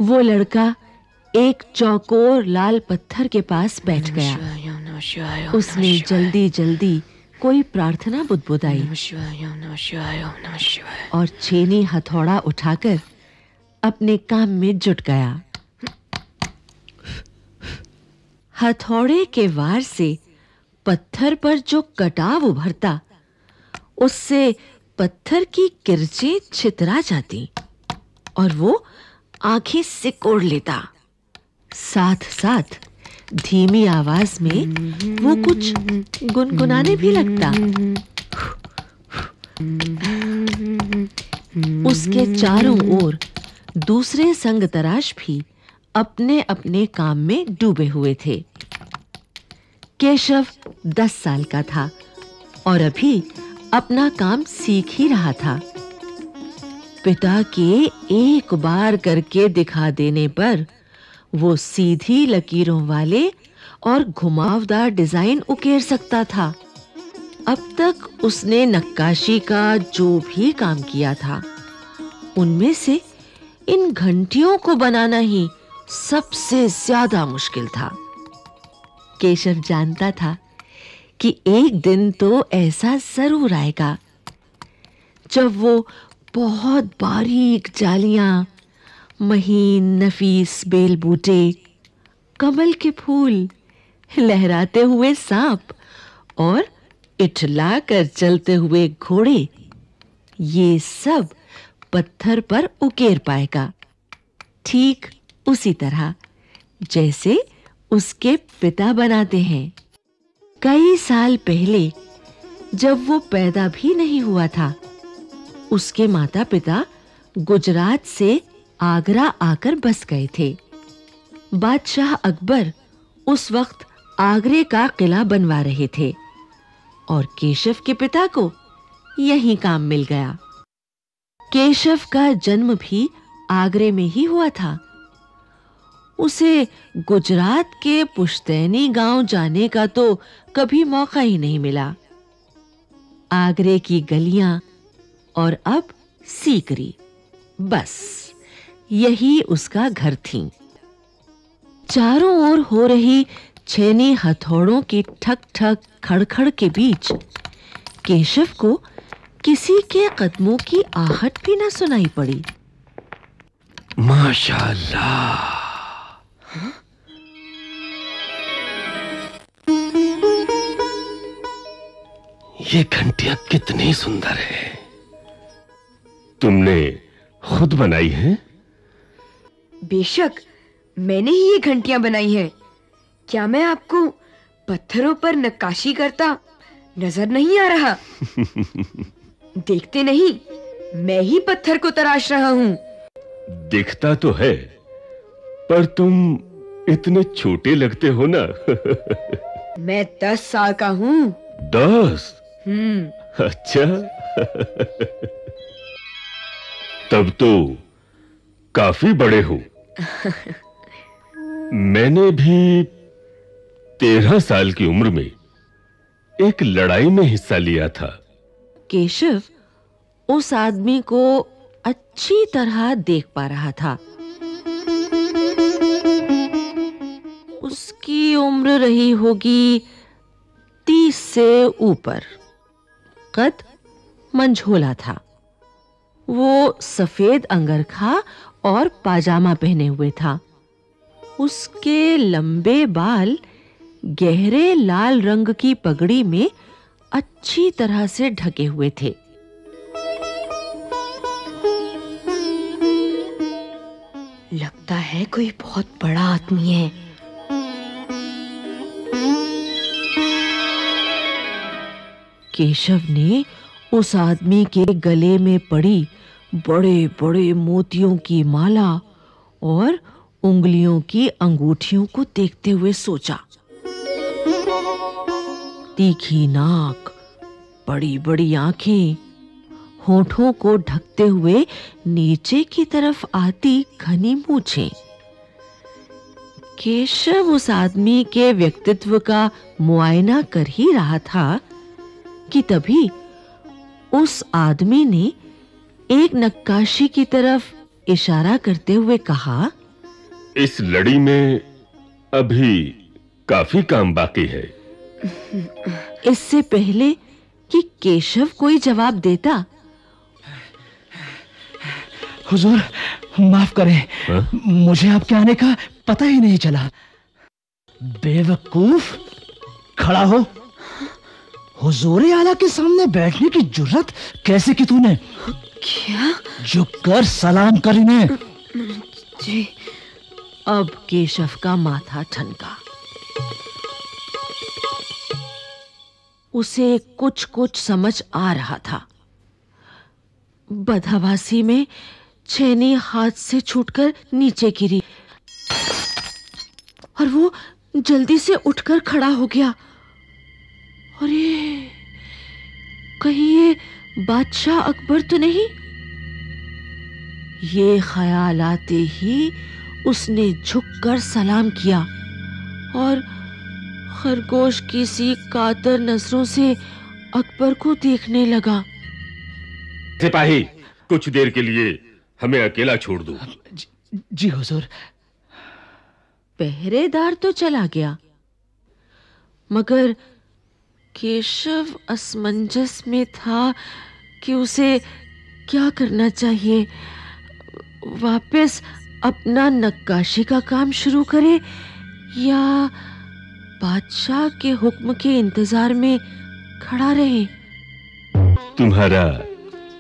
वो लड़का एक चौकोर लाल पत्थर के पास बैठ गया। उसने जल्दी-जल्दी कोई प्रार्थना बुदबुदाई और छेनी हथौड़ा उठाकर अपने काम में जुट गया। हथौड़े के वार से पत्थर पर जो कटाव उभरता, उससे पत्थर की किरचें छितरा जाती और वो आंखें सिकोड़ लेता। साथ-साथ धीमी आवाज में वो कुछ गुनगुनाने भी लगता। उसके चारों ओर दूसरे संगतराश भी अपने-अपने काम में डूबे हुए थे। केशव 10 साल का था और अभी अपना काम सीख ही रहा था। पिता के एक बार करके दिखा देने पर वो सीधी लकीरों वाले और घुमावदार डिजाइन उकेर सकता था। अब तक उसने नक्काशी का जो भी काम किया था, उनमें से इन घंटियों को बनाना ही सबसे ज्यादा मुश्किल था। केशव जानता था कि एक दिन तो ऐसा जरूर आएगा जब वो बहुत बारीक जालियां, महीन नफीस बेल बूटे, कमल के फूल, लहराते हुए सांप और इठला कर चलते हुए घोड़े, ये सब पत्थर पर उकेर पाएगा, ठीक उसी तरह जैसे उसके पिता बनाते हैं। कई साल पहले जब वो पैदा भी नहीं हुआ था, उसके माता-पिता गुजरात से आगरा आकर बस गए थे। बादशाह अकबर उस वक्त आगरे का किला बनवा रहे थे और केशव के पिता को यही काम मिल गया। केशव का जन्म भी आगरे में ही हुआ था। उसे गुजरात के पुश्तैनी गांव जाने का तो कभी मौका ही नहीं मिला। आगरे की गलियां और अब सीकरी, बस यही उसका घर थी। चारों ओर हो रही छेनी हथौड़ों की ठक-ठक खड़खड़ के बीच केशव को किसी के कदमों की आहट भी न सुनाई पड़ी। माशाअल्लाह। ये घंटियां कितनी सुंदर है। तुमने खुद बनाई हैं? बेशक, मैंने ही ये घंटियां बनाई हैं। क्या मैं आपको पत्थरों पर नक्काशी करता नजर नहीं आ रहा? देखते नहीं, मैं ही पत्थर को तराश रहा हूं। दिखता तो है, पर तुम इतने छोटे लगते हो ना। मैं 10 साल का हूं। 10? अच्छा। तब तो काफी बड़े हो। मैंने भी 13 साल की उम्र में एक लड़ाई में हिस्सा लिया था। केशव उस आदमी को अच्छी तरह देख पा रहा था। उसकी उम्र रही होगी 30 से ऊपर। कद मंझोला था। वो सफेद अंगरखा और पाजामा पहने हुए था। उसके लंबे बाल गहरे लाल रंग की पगड़ी में अच्छी तरह से ढके हुए थे। लगता है कोई बहुत बड़ा आदमी है। केशव ने उस आदमी के गले में पड़ी बड़े-बड़े मोतियों की माला और उंगलियों की अंगूठियों को देखते हुए सोचा। तीखी नाक, बड़ी-बड़ी आंखें, होठों को ढकते हुए नीचे की तरफ आती घनी मूंछें। केशव उस आदमी के व्यक्तित्व का मुआयना कर ही रहा था कि तभी उस आदमी ने एक नक्काशी की तरफ इशारा करते हुए कहा, इस लड़ी में अभी काफी काम बाकी है। इससे पहले कि केशव कोई जवाब देता, हुजूर माफ करें, हाँ? मुझे आपके आने का पता ही नहीं चला। बेवकूफ, खड़ा हो। हुजूर आला के सामने बैठने की जुर्रत कैसे की तूने? क्या? झुककर सलाम कर इन्हें। जी। अब केशव का माथा ठनका। उसे कुछ कुछ समझ आ रहा था। बदहवासी में छेनी हाथ से छूटकर नीचे गिरी और वो जल्दी से उठकर खड़ा हो गया। अरे, कहीं ये बादशाह अकबर तो नहीं? ये ख्याल आते ही उसने झुककर सलाम किया और खरगोश की सी कातर नजरों से अकबर को देखने लगा। सिपाही, कुछ देर के लिए हमें अकेला छोड़ दो। जी हुजूर। पहरेदार तो चला गया, मगर केशव असमंजस में था कि उसे क्या करना चाहिए। वापस अपना नक्काशी का काम शुरू करे या बादशाह के हुक्म के इंतजार में खड़ा रहे। तुम्हारा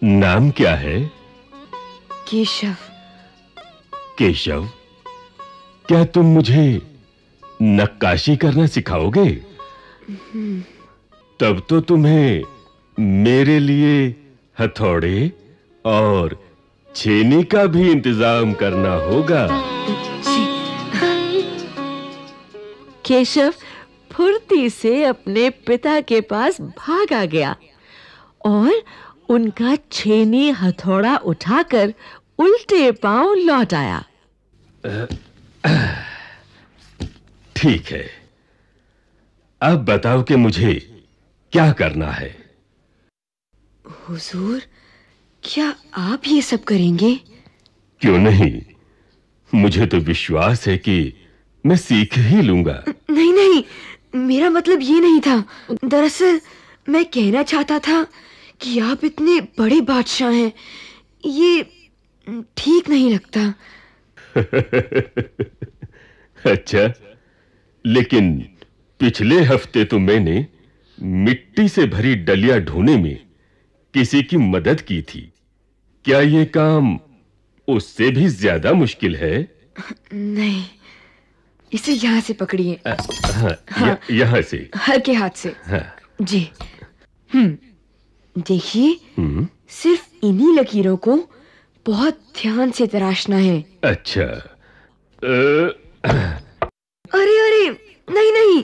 नाम क्या है? केशव। केशव, क्या तुम मुझे नक्काशी करना सिखाओगे? तब तो तुम्हें मेरे लिए हथौड़े और छेनी का भी इंतजाम करना होगा। जी। केशव फुर्ती से अपने पिता के पास भागा गया और उनका छेनी हथौड़ा उठाकर उल्टे पांव लौट आया। ठीक है, अब बताओ कि मुझे क्या करना है। हुजूर, क्या आप ये सब करेंगे? क्यों नहीं, मुझे तो विश्वास है कि मैं सीख ही लूंगा। नहीं नहीं, मेरा मतलब ये नहीं था। दरअसल मैं कहना चाहता था कि आप इतने बड़े बादशाह हैं, ये ठीक नहीं लगता। अच्छा, लेकिन पिछले हफ्ते तो मैंने मिट्टी से भरी डलियां ढोने में किसी की मदद की थी। क्या यह काम उससे भी ज्यादा मुश्किल है? नहीं, इसे यहाँ से पकड़िए। हाँ, यहाँ से। हल्के हाथ से। हाँ। जी। देखिए, सिर्फ इन्हीं लकीरों को बहुत ध्यान से तराशना है। अच्छा। अरे अरे, नहीं नहीं,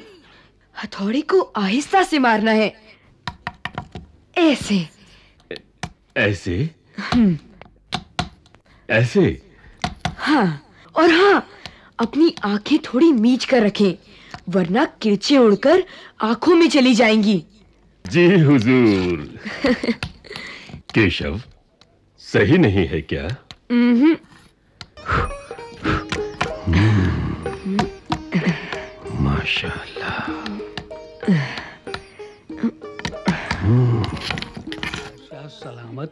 हथौड़े को आहिस्ता से मारना है। ऐसे ऐसे? ऐसे? हाँ, और हाँ, अपनी आंखें थोड़ी मीच कर रखें, वरना किरचे उड़कर आंखों में चली जाएंगी। जी हुजूर। केशव, सही नहीं है क्या? माशाल्लाह। सलामत।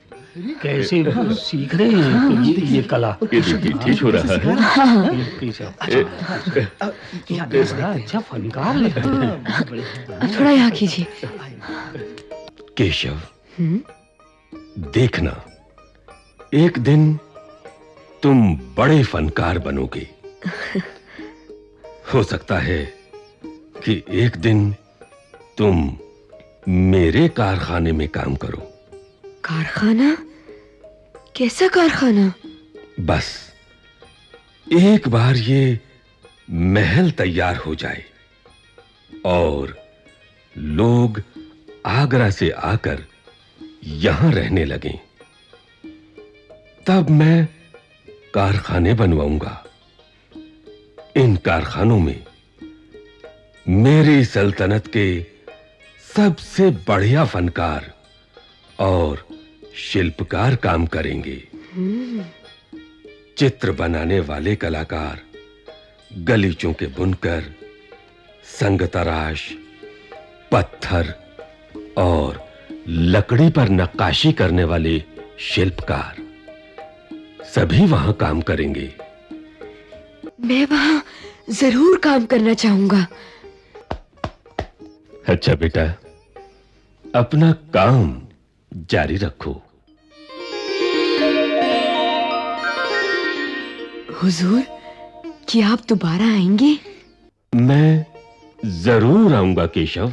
कैसे सीख रहे हैं ये कला? ये देखिए, ठीक हो रहा है। बड़ा अच्छा फनकार लगता है। थोड़ा यहाँ कीजिए। केशव, देखना, एक दिन तुम बड़े फनकार बनोगे। हो सकता है कि एक दिन तुम मेरे कारखाने में काम करो। कारखाना? कैसा कारखाना? बस एक बार ये महल तैयार हो जाए और लोग आगरा से आकर यहां रहने लगें, तब मैं कारखाने बनवाऊंगा। इन कारखानों में मेरी सल्तनत के सबसे बढ़िया फनकार और शिल्पकार काम करेंगे। चित्र बनाने वाले कलाकार गलीचों के बुनकर, संग तराश, पत्थर और लकड़ी पर नक्काशी करने वाले शिल्पकार सभी वहां काम करेंगे। मैं वहां जरूर काम करना चाहूंगा। अच्छा बेटा, अपना काम जारी रखो। हुजूर, क्या आप दोबारा आएंगे? मैं जरूर आऊंगा केशव।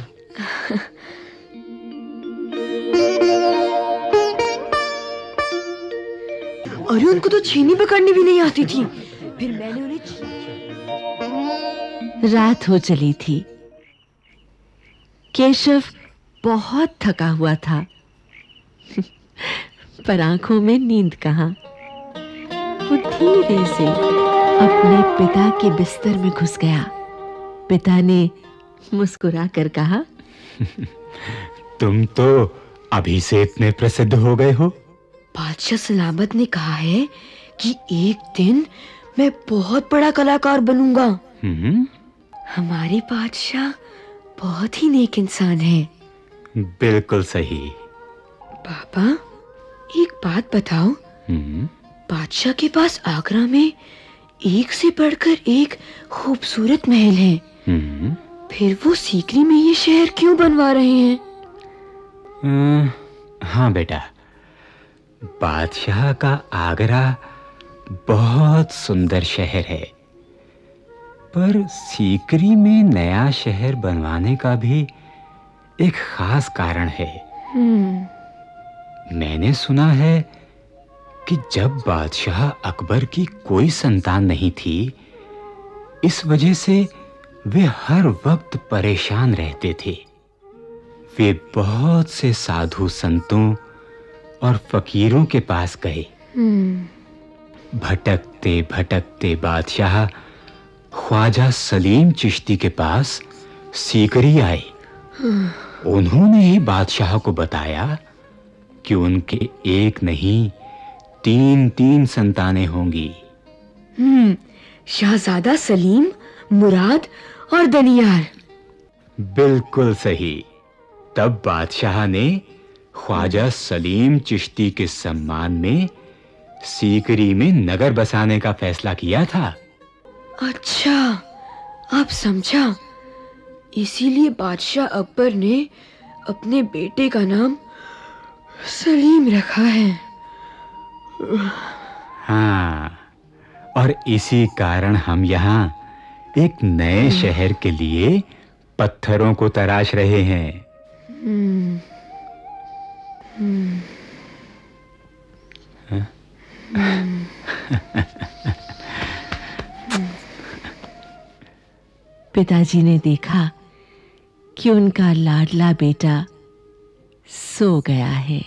अरे उनको तो छीनी पकड़नी भी नहीं आती थी, फिर मैंने उन्हें रात हो चली थी। केशव बहुत थका हुआ था, पर आंखों में नींद कहां। वो धीरे से अपने पिता के बिस्तर में घुस गया। पिता ने मुस्कुराकर कहा, तुम तो अभी से इतने प्रसिद्ध हो गए हो। बादशाह सलामत ने कहा है कि एक दिन मैं बहुत बड़ा कलाकार बनूंगा। हमारे बादशाह बहुत ही नेक इंसान है। बिल्कुल सही। पापा, एक बात बताओ, बादशाह के पास आगरा में एक से बढ़कर एक खूबसूरत महल है, फिर वो सीकरी में ये शहर क्यों बनवा रहे हैं? हाँ बेटा, बादशाह का आगरा बहुत सुंदर शहर है, पर सीकरी में नया शहर बनवाने का भी एक खास कारण है। मैंने सुना है कि जब बादशाह अकबर की कोई संतान नहीं थी, इस वजह से वे हर वक्त परेशान रहते थे। वे बहुत से साधु संतों और फकीरों के पास गए। भटकते भटकते बादशाह ख्वाजा सलीम चिश्ती के पास सीकरी आए। उन्होंने ही बादशाह को बताया कि उनके एक नहीं 3 संतानें होंगी। शहजादा सलीम, मुराद और दनियार। बिल्कुल सही। तब बादशाह ने ख्वाजा सलीम चिश्ती के सम्मान में सीकरी में नगर बसाने का फैसला किया था। अच्छा, अब समझा। इसीलिए बादशाह अकबर ने अपने बेटे का नाम सलीम रखा है। हाँ, और इसी कारण हम यहाँ एक नए शहर के लिए पत्थरों को तराश रहे हैं। पिताजी ने देखा कि उनका लाडला बेटा सो गया है।